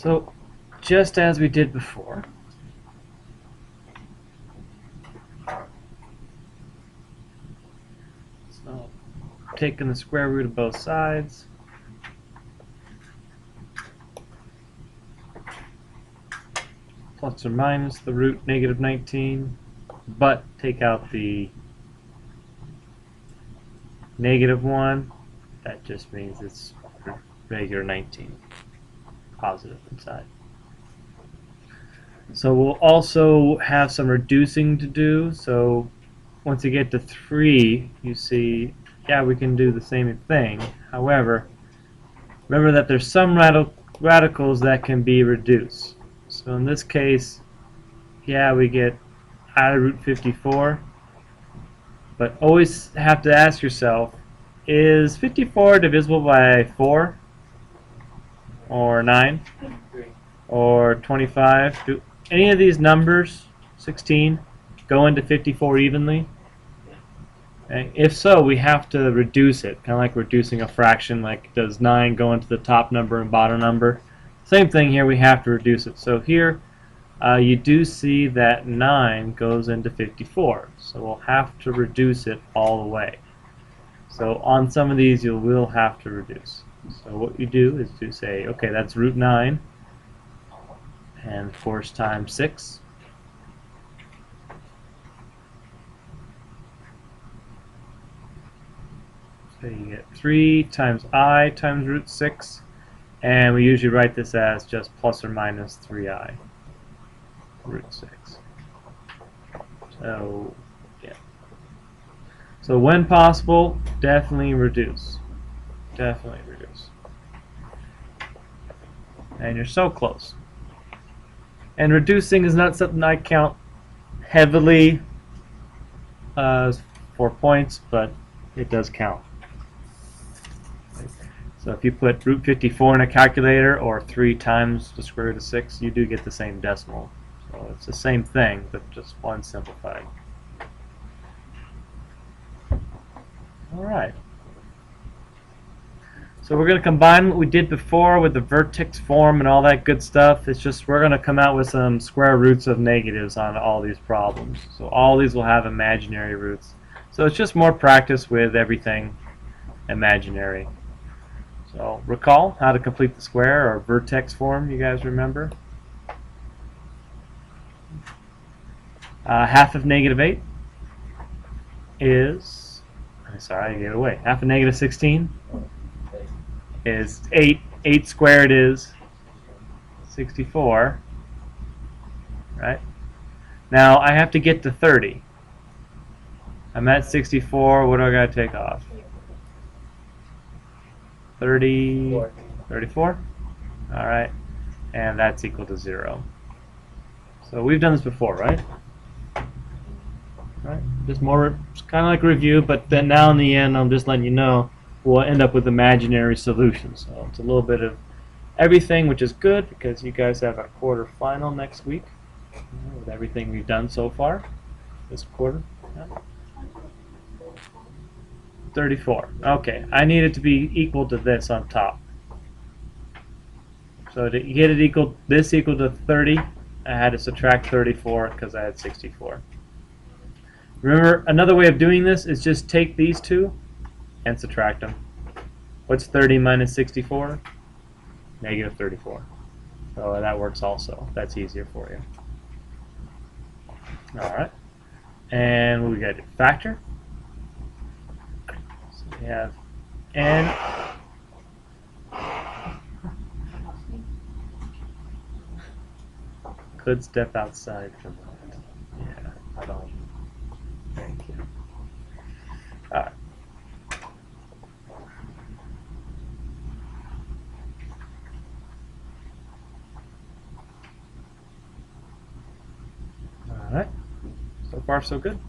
So, just as we did before, so taking the square root of both sides, plus or minus the root negative 19, but take out the negative 1, that just means it's regular 19, positive inside. So we'll also have some reducing to do. So once you get to 3, you see, yeah, we can do the same thing. However, remember that there's some radicals that can be reduced. So in this case, yeah, we get out of root 54. But always have to ask yourself, is 54 divisible by 4? Or 9? Or 25? Do any of these numbers, 16, go into 54 evenly? Okay. If so, we have to reduce it, kind of like reducing a fraction, like does 9 go into the top number and bottom number? Same thing here, we have to reduce it. So here, you do see that 9 goes into 54, so we'll have to reduce it all the way. So on some of these, you will have to reduce. So what you do is to say, okay, that's root 9, and of course times 6. So you get 3 times I times root 6, and we usually write this as just plus or minus 3I root 6. So, yeah. So when possible, definitely reduce. Definitely reduce. And you're so close. And reducing is not something I count heavily for points, but it does count. So if you put root 54 in a calculator, or 3 times the square root of 6, you do get the same decimal. So it's the same thing, but just one simplified. Alright. So we're going to combine what we did before with the vertex form and all that good stuff. It's just we're going to come out with some square roots of negatives on all these problems. So all these will have imaginary roots. So it's just more practice with everything imaginary. So recall how to complete the square or vertex form, you guys remember? Half of negative 8 is, sorry, I gave it away. Half of negative 16 is 8. 8 squared is 64. Right? Now I have to get to 30. I'm at 64. What do I got to take off? 30, 34? Alright. And that's equal to 0. So we've done this before, right? Right? Just more, it's kind of like review, but then now in the end, I'm just letting you know we'll end up with imaginary solutions. So it's a little bit of everything, which is good because you guys have a quarter final next week with everything we've done so far this quarter. Yeah. 34. Okay, I need it to be equal to this on top. So to get it equal, this equal to 30, I had to subtract 34 because I had 64. Remember, another way of doing this is just take these two and subtract them. What's 30 minus 64? Negative 34. So that works also. That's easier for you. Alright. And what we got to factor. So we have n. Could step outside for that. Yeah, I don't. Thank you. Alright. Alright. So far, so good.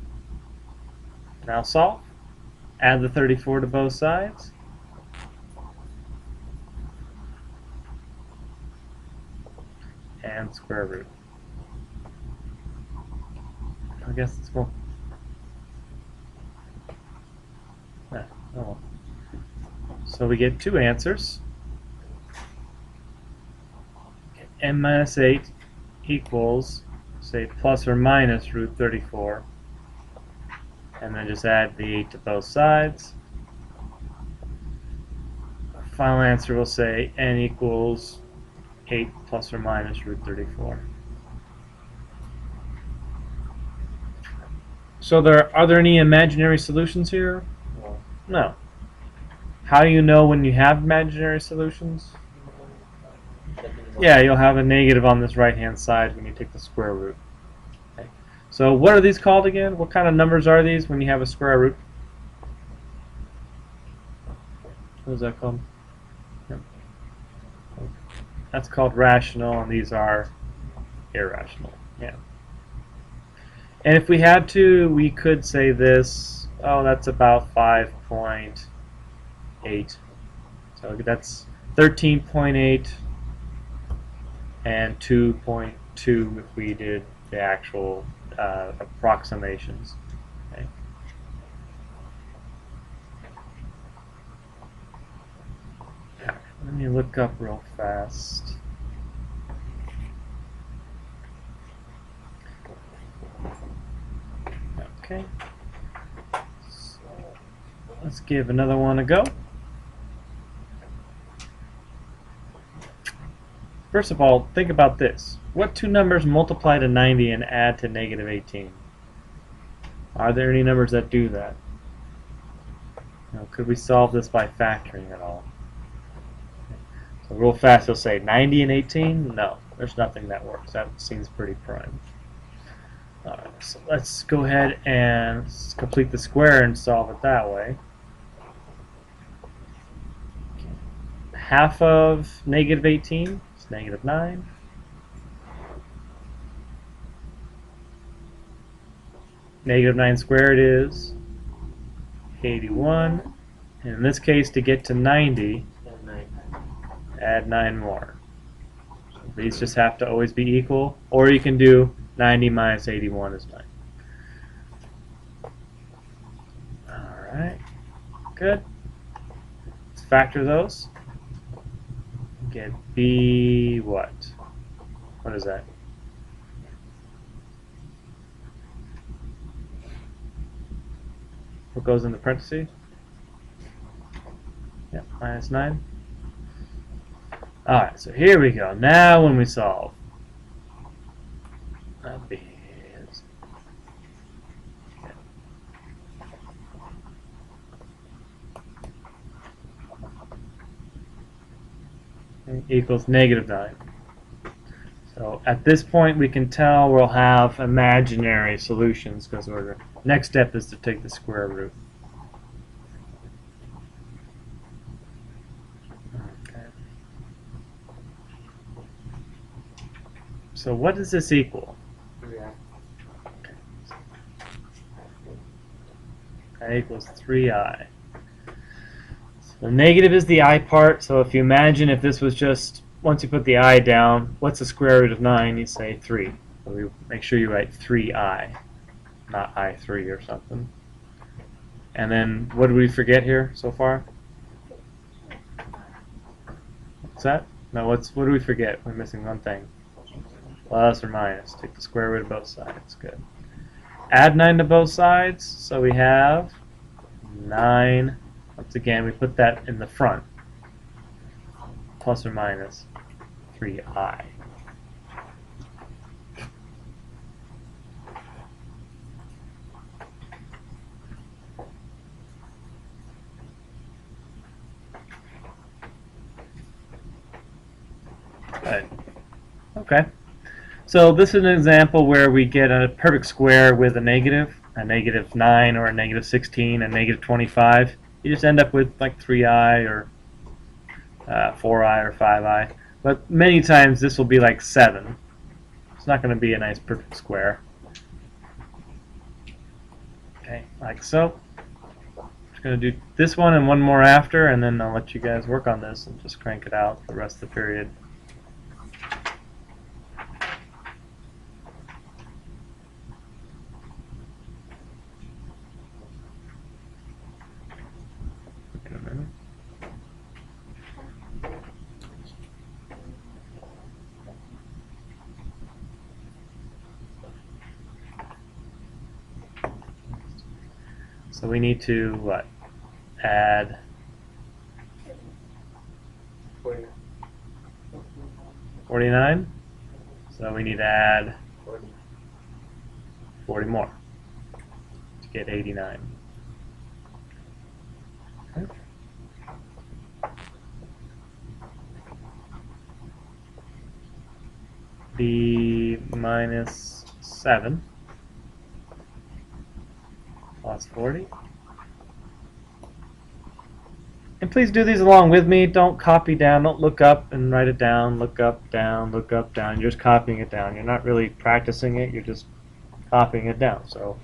Now solve. Add the 34 to both sides. And square root. I guess it's cool. Yeah, oh. So we get two answers. Get n minus 8 equals, say, plus or minus root 34. And then just add the 8 to both sides. Our final answer will say n equals 8 plus or minus root 34. So are there any imaginary solutions here? No. How do you know when you have imaginary solutions? Yeah, you'll have a negative on this right-hand side when you take the square root. Okay. So what are these called again? What kind of numbers are these when you have a square root? What is that called? Yep. That's called rational, and these are irrational. Yeah. And if we had to, we could say this, oh, that's about 5.8. So that's 13.8 and 2.2 if we did the actual approximations. Okay. Let me look up real fast. Okay. So let's give another one a go. First of all, think about this. What two numbers multiply to 90 and add to negative 18? Are there any numbers that do that? Now, could we solve this by factoring at all? So real fast, you'll say 90 and 18? No, there's nothing that works. That seems pretty prime. Alright, so let's go ahead and complete the square and solve it that way. Half of negative 18 is negative 9. Negative 9 squared is 81. And in this case, to get to 90, add 9 more. So these just have to always be equal. Or you can do 90 minus 81 is 9. Alright, good. Let's factor those. Get B what? What is that? What goes in the parentheses? Yep, minus 9. Alright, so here we go. Now when we solve. That B is equals negative 9. So at this point we can tell we'll have imaginary solutions because the next step is to take the square root. Okay. So what does this equal? 3i. Okay. That equals 3i. The negative is the I part, so if you imagine if this was just, once you put the I down, what's the square root of 9? You say 3. So we make sure you write 3i, not I3 or something. And then, what did we forget here so far? What's that? No, what do we forget? We're missing one thing. Plus or minus. Take the square root of both sides. Good. Add 9 to both sides, so we have 9. Once again, we put that in the front. Plus or minus 3i. Right. Okay. So this is an example where we get a perfect square with a negative 9 or a negative 16, a negative 25. You just end up with like 3i or 4i or 5i. But many times this will be like 7. It's not going to be a nice perfect square. Okay, like so. Just going to do this one and one more after, and then I'll let you guys work on this and just crank it out for the rest of the period. In a minute. So we need to, what, add 49? So we need to add 40 more to get 89. Okay. B minus 7 plus 40. And please do these along with me. Don't copy down. Don't look up and write it down. Look up, down, look up, down. You're just copying it down. You're not really practicing it. You're just copying it down. So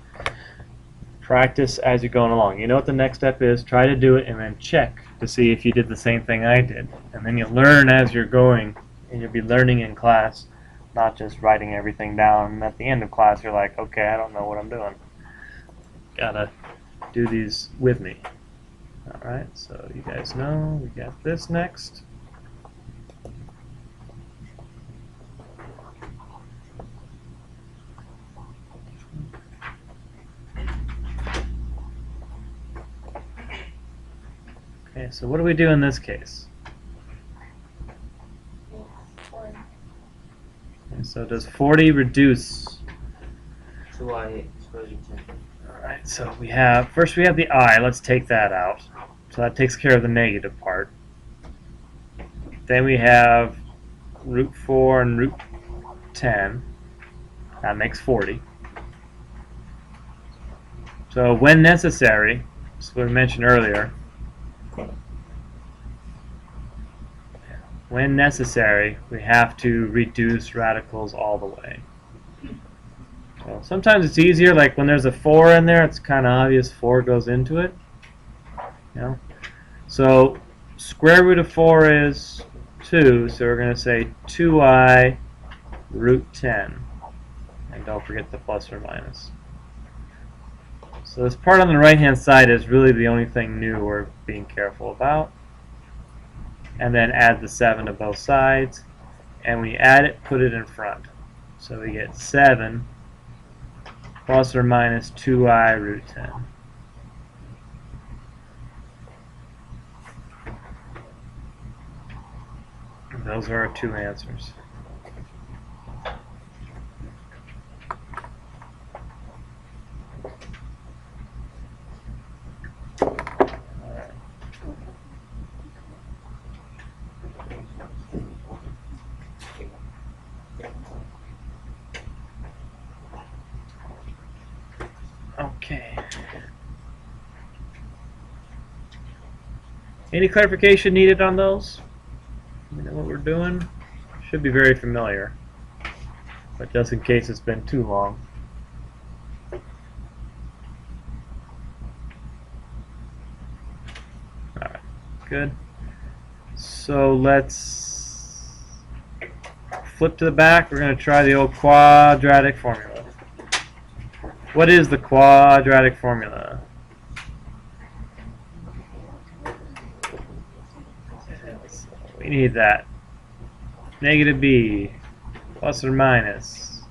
practice as you're going along. You know what the next step is. Try to do it and then check to see if you did the same thing I did. And then you learn as you're going, and you'll be learning in class, not just writing everything down. And at the end of class, you're like, okay, I don't know what I'm doing. Gotta do these with me. Alright, so you guys know we got this next. Okay, so what do we do in this case? Okay, so does 40 reduce? 2i. Alright, so we have, first we have the I, let's take that out. So that takes care of the negative part. Then we have root 4 and root 10. That makes 40. So when necessary, that's what we mentioned earlier, when necessary, we have to reduce radicals all the way. So sometimes it's easier, like when there's a 4 in there, it's kind of obvious 4 goes into it. You know? So square root of 4 is 2, so we're going to say 2i root 10. And don't forget the plus or minus. So this part on the right hand side is really the only thing new we're being careful about. And then add the 7 to both sides. And when you add it, put it in front. So we get 7 plus or minus 2i root 10. And those are our two answers. Okay. Any clarification needed on those? You know what we're doing? Should be very familiar, but just in case it's been too long. Alright, good. So let's flip to the back. We're going to try the old quadratic formula. What is the quadratic formula? We need that. Negative b plus or minus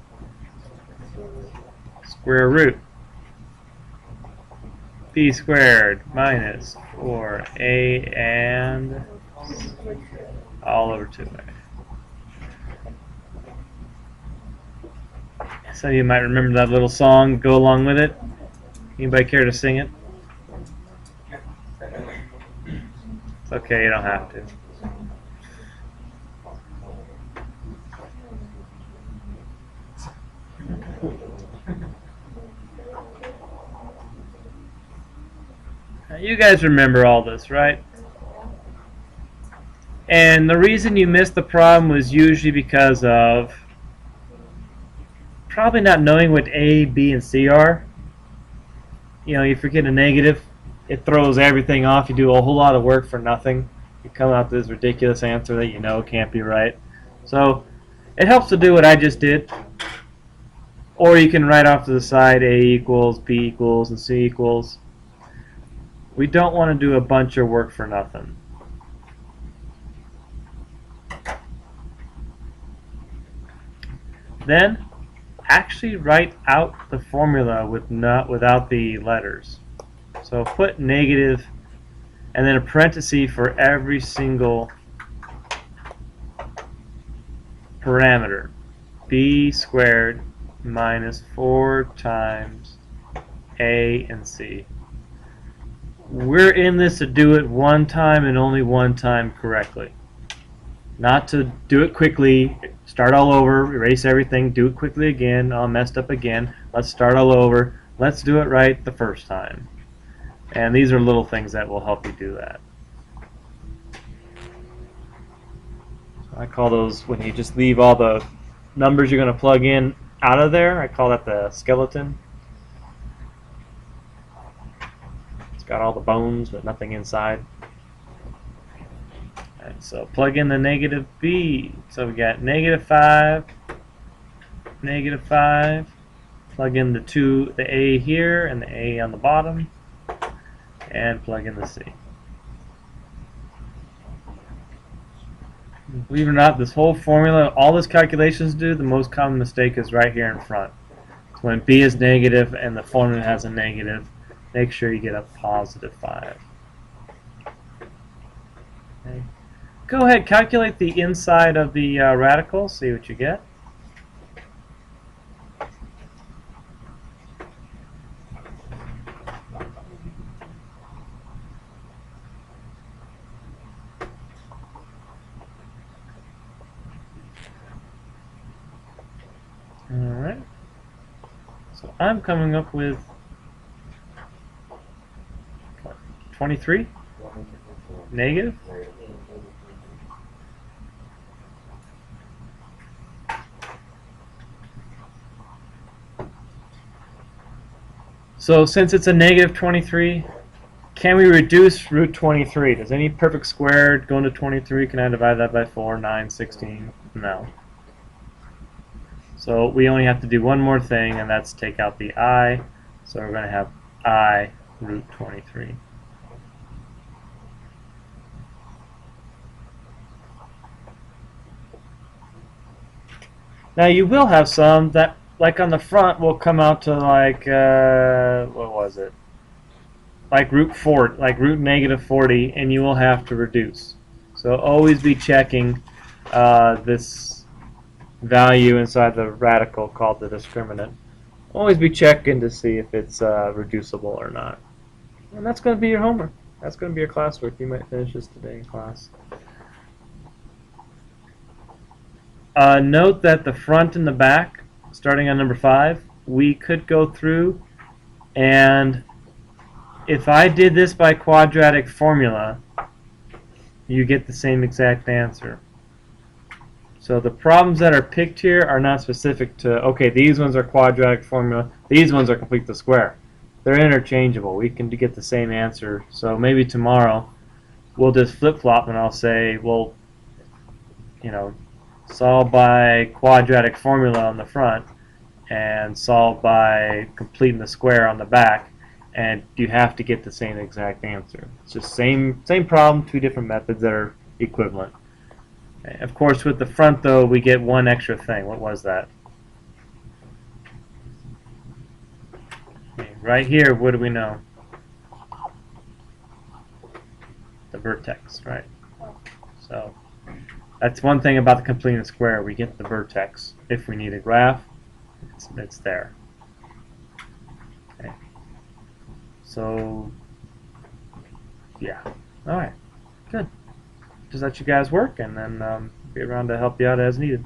square root b squared minus 4a and all over 2a. Some of you might remember that little song, go along with it. Anybody care to sing it? It's okay, you don't have to. Now, you guys remember all this, right? And the reason you missed the problem was usually because of probably not knowing what A, B, and C are. You know, you forget a negative, it throws everything off. You do a whole lot of work for nothing. You come out with this ridiculous answer that you know can't be right. So it helps to do what I just did. Or you can write off to the side A equals, B equals, and C equals. We don't want to do a bunch of work for nothing. Then actually write out the formula without the letters. So put negative, and then a parenthesis for every single parameter. B squared minus 4 times A and C. We're in this to do it one time and only one time correctly. Not to do it quickly, start all over, erase everything, do it quickly again, all messed up again. Let's start all over. Let's do it right the first time. And these are little things that will help you do that. I call those when you just leave all the numbers you're going to plug in out of there. I call that the skeleton. It's got all the bones but nothing inside. Alright, so plug in the negative b. So we got negative 5, negative 5. Plug in the a here and the a on the bottom, and plug in the c. Believe it or not, this whole formula, all these calculations do, the most common mistake is right here in front. So when b is negative and the formula has a negative, make sure you get a positive 5. Okay. Go ahead, calculate the inside of the radical, see what you get. Alright, so I'm coming up with 23 negative. So since it's a negative 23, can we reduce root 23? Does any perfect square go into 23? Can I divide that by 4, 9, 16? No. So we only have to do one more thing, and that's take out the I. So we're going to have I root 23. Now you will have some that, like on the front, will come out to like, what was it? Like root negative 40, and you will have to reduce. So always be checking this value inside the radical called the discriminant. Always be checking to see if it's reducible or not. And that's going to be your homework. That's going to be your classwork. You might finish this today in class. Note that the front and the back, starting on number 5, we could go through, and if I did this by quadratic formula, you get the same exact answer. So the problems that are picked here are not specific to, okay, these ones are quadratic formula, these ones are complete the square. They're interchangeable. We can get the same answer. So maybe tomorrow we'll just flip-flop and I'll say, well, you know, solve by quadratic formula on the front and solve by completing the square on the back, and you have to get the same exact answer. It's just same problem, two different methods that are equivalent. Okay. Of course, with the front, though, we get one extra thing. What was that? Okay, right here, what do we know? The vertex, right? So that's one thing about the completing the square. We get the vertex. If we need a graph, it's there. Okay. So, yeah. All right. Good. Just let you guys work, and then be around to help you out as needed.